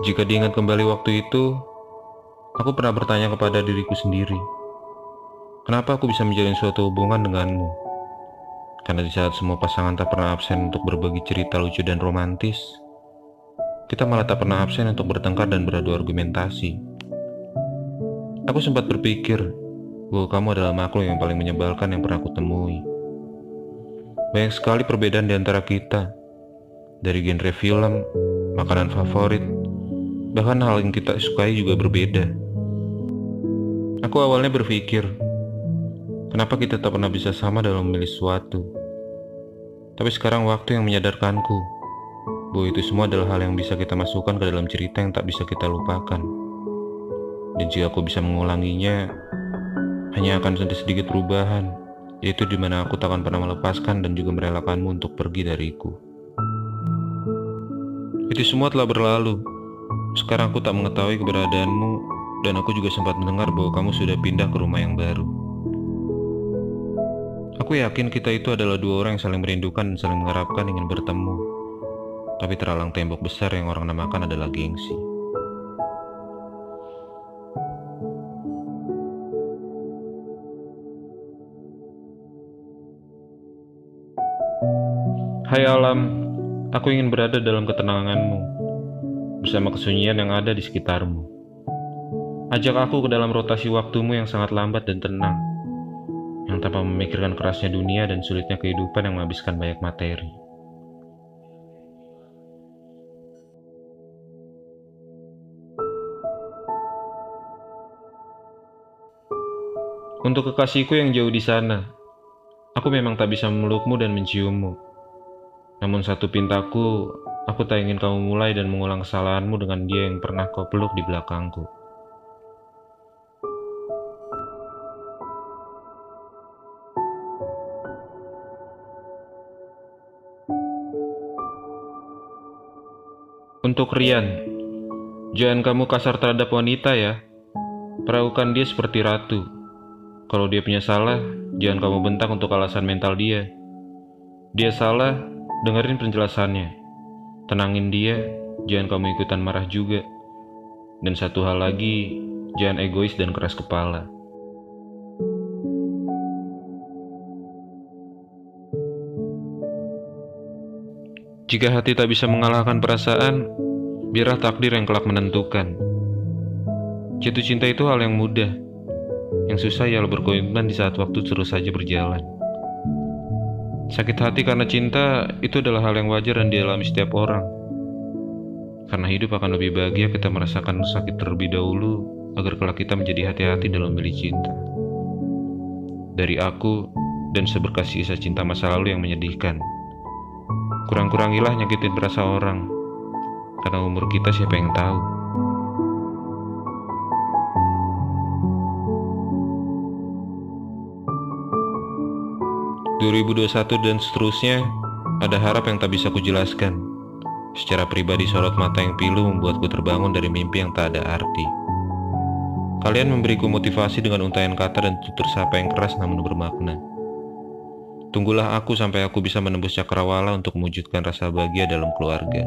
Jika diingat kembali waktu itu, aku pernah bertanya kepada diriku sendiri, kenapa aku bisa menjalin suatu hubungan denganmu? Karena di saat semua pasangan tak pernah absen untuk berbagi cerita lucu dan romantis, kita malah tak pernah absen untuk bertengkar dan beradu argumentasi. Aku sempat berpikir bahwa kamu adalah makhluk yang paling menyebalkan yang pernah aku temui. Banyak sekali perbedaan di antara kita, dari genre film, makanan favorit, bahkan hal yang kita sukai juga berbeda. Aku awalnya berpikir, kenapa kita tak pernah bisa sama dalam memilih sesuatu? Tapi sekarang waktu yang menyadarkanku bahwa itu semua adalah hal yang bisa kita masukkan ke dalam cerita yang tak bisa kita lupakan. Dan jika aku bisa mengulanginya, hanya akan ada sedikit perubahan, yaitu di mana aku tak akan pernah melepaskan dan juga merelakanmu untuk pergi dariku. Itu semua telah berlalu. Sekarang aku tak mengetahui keberadaanmu, dan aku juga sempat mendengar bahwa kamu sudah pindah ke rumah yang baru. Aku yakin kita itu adalah dua orang yang saling merindukan dan saling mengharapkan ingin bertemu. Tapi terhalang tembok besar yang orang namakan adalah gengsi. Hai alam, aku ingin berada dalam ketenanganmu, bersama kesunyian yang ada di sekitarmu. Ajak aku ke dalam rotasi waktumu yang sangat lambat dan tenang, yang tanpa memikirkan kerasnya dunia dan sulitnya kehidupan yang menghabiskan banyak materi. Untuk kekasihku yang jauh di sana, aku memang tak bisa memelukmu dan menciummu. Namun satu pintaku, aku tak ingin kamu mulai dan mengulang kesalahanmu dengan dia yang pernah kau peluk di belakangku. Untuk Rian, jangan kamu kasar terhadap wanita ya. Perlakukan dia seperti ratu. Kalau dia punya salah, jangan kamu bentak untuk alasan mental dia. Dia salah, dengerin penjelasannya. Tenangin dia, jangan kamu ikutan marah juga. Dan satu hal lagi, jangan egois dan keras kepala. Jika hati tak bisa mengalahkan perasaan, biarlah takdir yang kelak menentukan. Jatuh cinta itu hal yang mudah. Yang susah ialah berkomitmen di saat waktu terus saja berjalan. Sakit hati karena cinta itu adalah hal yang wajar dan dialami setiap orang. Karena hidup akan lebih bahagia kita merasakan sakit terlebih dahulu, agar kelak kita menjadi hati-hati dalam memilih cinta. Dari aku, dan seberkas kisah cinta masa lalu yang menyedihkan. Kurang-kurangilah nyakitin perasa orang, karena umur kita siapa yang tahu. ...2021 dan seterusnya, ada harap yang tak bisa kujelaskan. Secara pribadi sorot mata yang pilu membuatku terbangun dari mimpi yang tak ada arti. Kalian memberiku motivasi dengan untaian kata dan tutur sapa yang keras namun bermakna. Tunggulah aku sampai aku bisa menembus cakrawala untuk mewujudkan rasa bahagia dalam keluarga.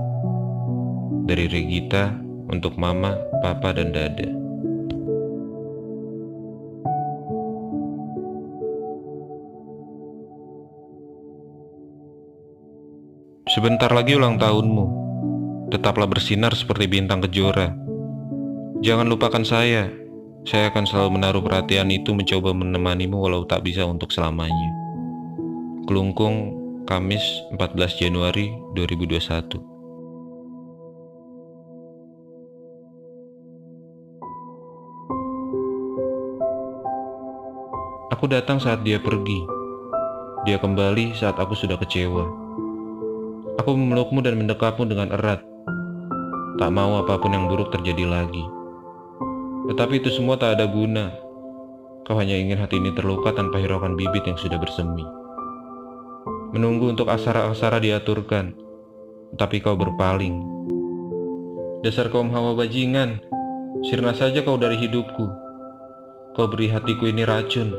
Dari Regita, untuk Mama, Papa, dan Dada. Sebentar lagi ulang tahunmu. Tetaplah bersinar seperti bintang kejora. Jangan lupakan saya. Saya akan selalu menaruh perhatian itu mencoba menemanimu walau tak bisa untuk selamanya. Kelungkung, Kamis 14 Januari 2021. Aku datang saat dia pergi. Dia kembali saat aku sudah kecewa. Aku memelukmu dan mendekapmu dengan erat. Tak mau apapun yang buruk terjadi lagi. Tetapi itu semua tak ada guna. Kau hanya ingin hati ini terluka tanpa hiraukan bibit yang sudah bersemi. Menunggu untuk aksara-aksara diaturkan, tetapi kau berpaling. Dasar kaum hawa bajingan, sirna saja kau dari hidupku. Kau beri hatiku ini racun,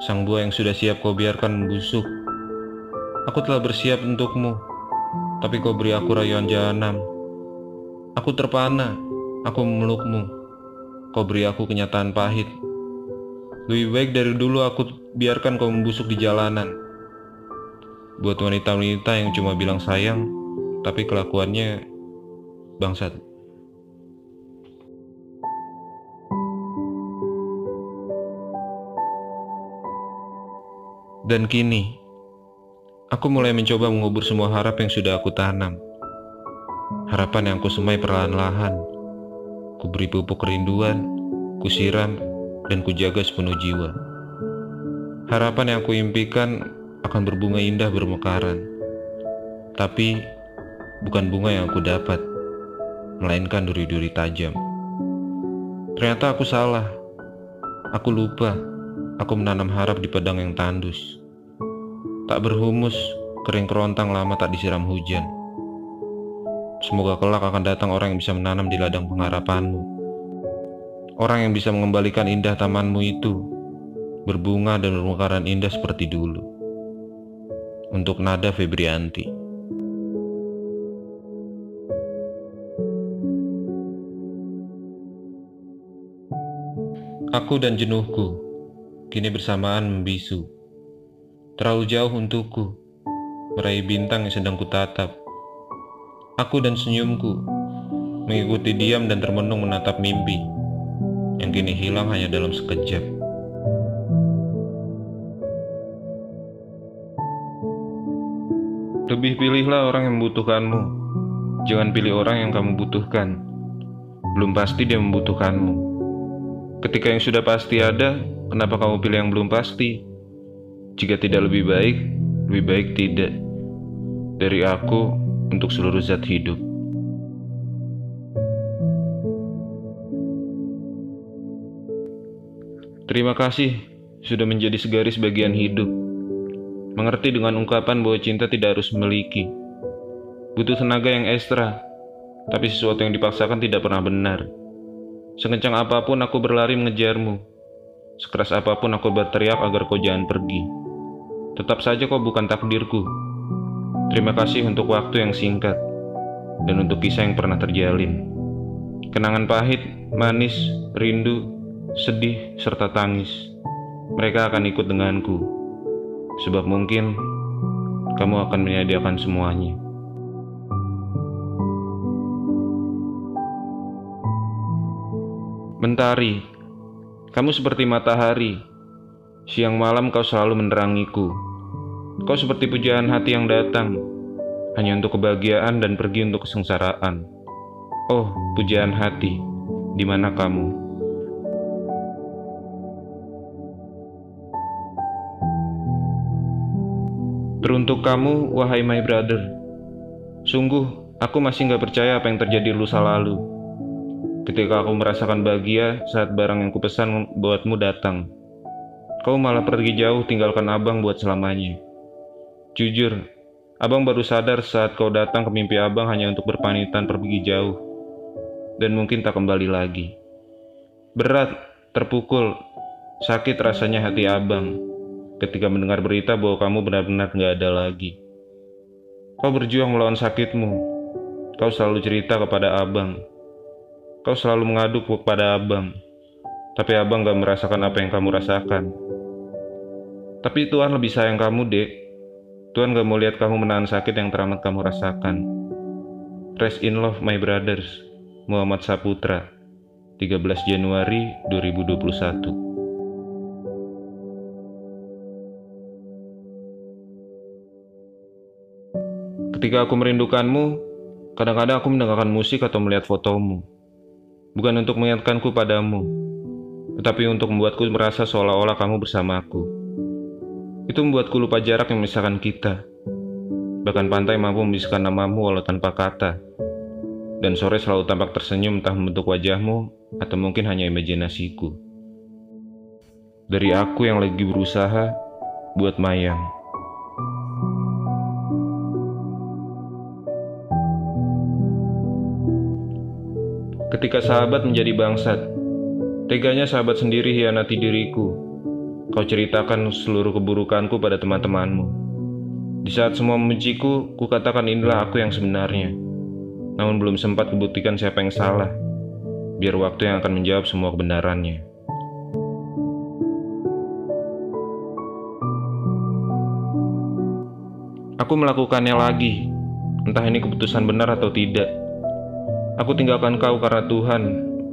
sang buah yang sudah siap kau biarkan membusuk. Aku telah bersiap untukmu, tapi kau beri aku rayuan jahanam. Aku terpana, aku memelukmu. Kau beri aku kenyataan pahit. Lebih baik dari dulu aku biarkan kau membusuk di jalanan. Buat wanita-wanita yang cuma bilang sayang, tapi kelakuannya bangsat. Dan kini, aku mulai mencoba mengubur semua harap yang sudah aku tanam. Harapan yang aku semai perlahan-lahan. Ku beri pupuk kerinduan, ku siram, dan ku jaga sepenuh jiwa. Harapan yang aku impikan akan berbunga indah bermekaran. Tapi, bukan bunga yang aku dapat, melainkan duri-duri tajam. Ternyata aku salah. Aku lupa, aku menanam harap di padang yang tandus. Tak berhumus, kering kerontang lama tak disiram hujan. Semoga kelak akan datang orang yang bisa menanam di ladang pengharapanmu. Orang yang bisa mengembalikan indah tamanmu itu, berbunga dan bermekaran indah seperti dulu. Untuk Nada Febrianti. Aku dan jenuhku, kini bersamaan membisu. Terlalu jauh untukku, meraih bintang yang sedang kutatap. Aku dan senyumku, mengikuti diam dan termenung menatap mimpi, yang kini hilang hanya dalam sekejap. Lebih pilihlah orang yang membutuhkanmu. Jangan pilih orang yang kamu butuhkan. Belum pasti dia membutuhkanmu. Ketika yang sudah pasti ada, kenapa kamu pilih yang belum pasti? Jika tidak lebih baik tidak. Dari aku untuk seluruh zat hidup. Terima kasih sudah menjadi segaris bagian hidup. Mengerti dengan ungkapan bahwa cinta tidak harus memiliki. Butuh tenaga yang ekstra, tapi sesuatu yang dipaksakan tidak pernah benar. Sekencang apapun aku berlari mengejarmu. Sekeras apapun aku berteriak agar kau jangan pergi. Tetap saja kau bukan takdirku. Terima kasih untuk waktu yang singkat, dan untuk kisah yang pernah terjalin. Kenangan pahit, manis, rindu, sedih, serta tangis. Mereka akan ikut denganku. Sebab mungkin kamu akan menyediakan semuanya. Mentari, kamu seperti matahari. Siang malam kau selalu menerangiku. Kau seperti pujaan hati yang datang hanya untuk kebahagiaan dan pergi untuk kesengsaraan. Oh, pujaan hati, di mana kamu? Teruntuk kamu, wahai my brother. Sungguh, aku masih gak percaya apa yang terjadi lusa lalu. Ketika aku merasakan bahagia saat barang yang kupesan buatmu datang. Kau malah pergi jauh tinggalkan abang buat selamanya. Jujur, abang baru sadar saat kau datang ke mimpi abang hanya untuk berpamitan pergi jauh. Dan mungkin tak kembali lagi. Berat, terpukul, sakit rasanya hati abang ketika mendengar berita bahwa kamu benar-benar gak ada lagi. Kau berjuang melawan sakitmu. Kau selalu cerita kepada abang. Kau selalu mengadu kepada abang. Tapi abang gak merasakan apa yang kamu rasakan. Tapi Tuhan lebih sayang kamu, Dek. Tuhan gak mau lihat kamu menahan sakit yang teramat kamu rasakan. Rest in love, my brothers. Muhammad Saputra, 13 Januari 2021. Ketika aku merindukanmu, kadang-kadang aku mendengarkan musik atau melihat fotomu. Bukan untuk mengingatkanku padamu, tetapi untuk membuatku merasa seolah-olah kamu bersamaku. Itu membuatku lupa jarak yang memisahkan kita. Bahkan pantai mampu membisikkan namamu walau tanpa kata. Dan sore selalu tampak tersenyum entah membentuk wajahmu atau mungkin hanya imajinasiku. Dari aku yang lagi berusaha buat Mayang. Ketika sahabat menjadi bangsat, teganya sahabat sendiri hianati diriku. Kau ceritakan seluruh keburukanku pada teman-temanmu. Di saat semua membenciku, kukatakan inilah aku yang sebenarnya. Namun belum sempat kubuktikan siapa yang salah. Biar waktu yang akan menjawab semua kebenarannya. Aku melakukannya lagi. Entah ini keputusan benar atau tidak. Aku tinggalkan kau karena Tuhan,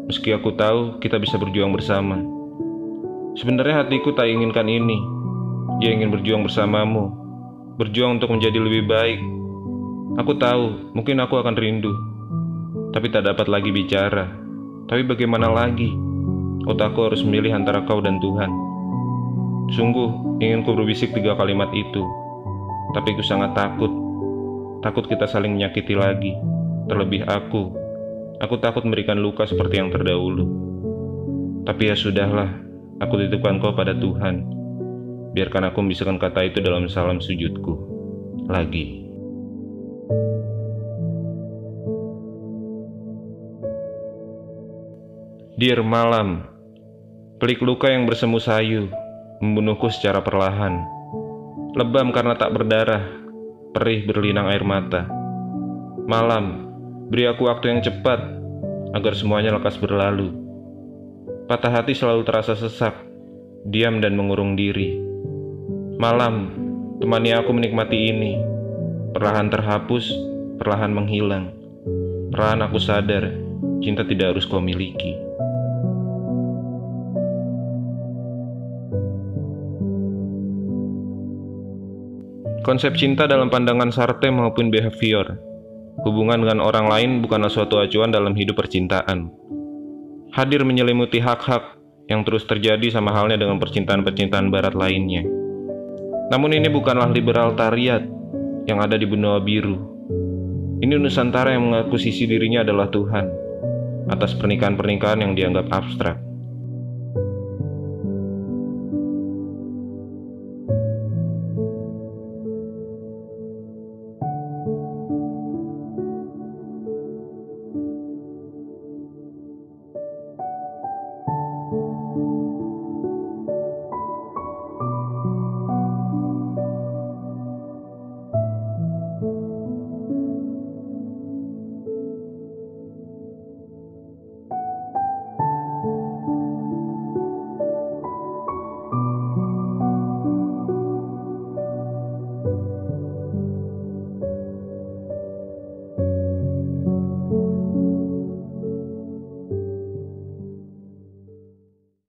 meski aku tahu kita bisa berjuang bersama. Sebenarnya hatiku tak inginkan ini. Dia ingin berjuang bersamamu, berjuang untuk menjadi lebih baik. Aku tahu, mungkin aku akan rindu, tapi tak dapat lagi bicara. Tapi bagaimana lagi? Otakku harus memilih antara kau dan Tuhan. Sungguh, ingin ku berbisik 3 kalimat itu, tapi ku sangat takut. Takut kita saling menyakiti lagi. Terlebih aku takut memberikan luka seperti yang terdahulu. Tapi ya sudahlah. Aku titipkan kau pada Tuhan. Biarkan aku membisikkan kata itu dalam salam sujudku. Lagi. Dear malam, pelik luka yang bersemu sayu, membunuhku secara perlahan. Lebam karena tak berdarah, perih berlinang air mata. Malam, beri aku waktu yang cepat, agar semuanya lekas berlalu. Patah hati selalu terasa sesak, diam dan mengurung diri. Malam, temani aku menikmati ini. Perlahan terhapus, perlahan menghilang. Perlahan aku sadar, cinta tidak harus kau miliki. Konsep cinta dalam pandangan Sartre maupun behavior. Hubungan dengan orang lain bukanlah suatu acuan dalam hidup percintaan. Hadir menyelimuti hak-hak yang terus terjadi sama halnya dengan percintaan-percintaan barat lainnya. Namun ini bukanlah libertariat yang ada di benua biru. Ini Nusantara yang mengaku sisi dirinya adalah Tuhan atas pernikahan-pernikahan yang dianggap abstrak.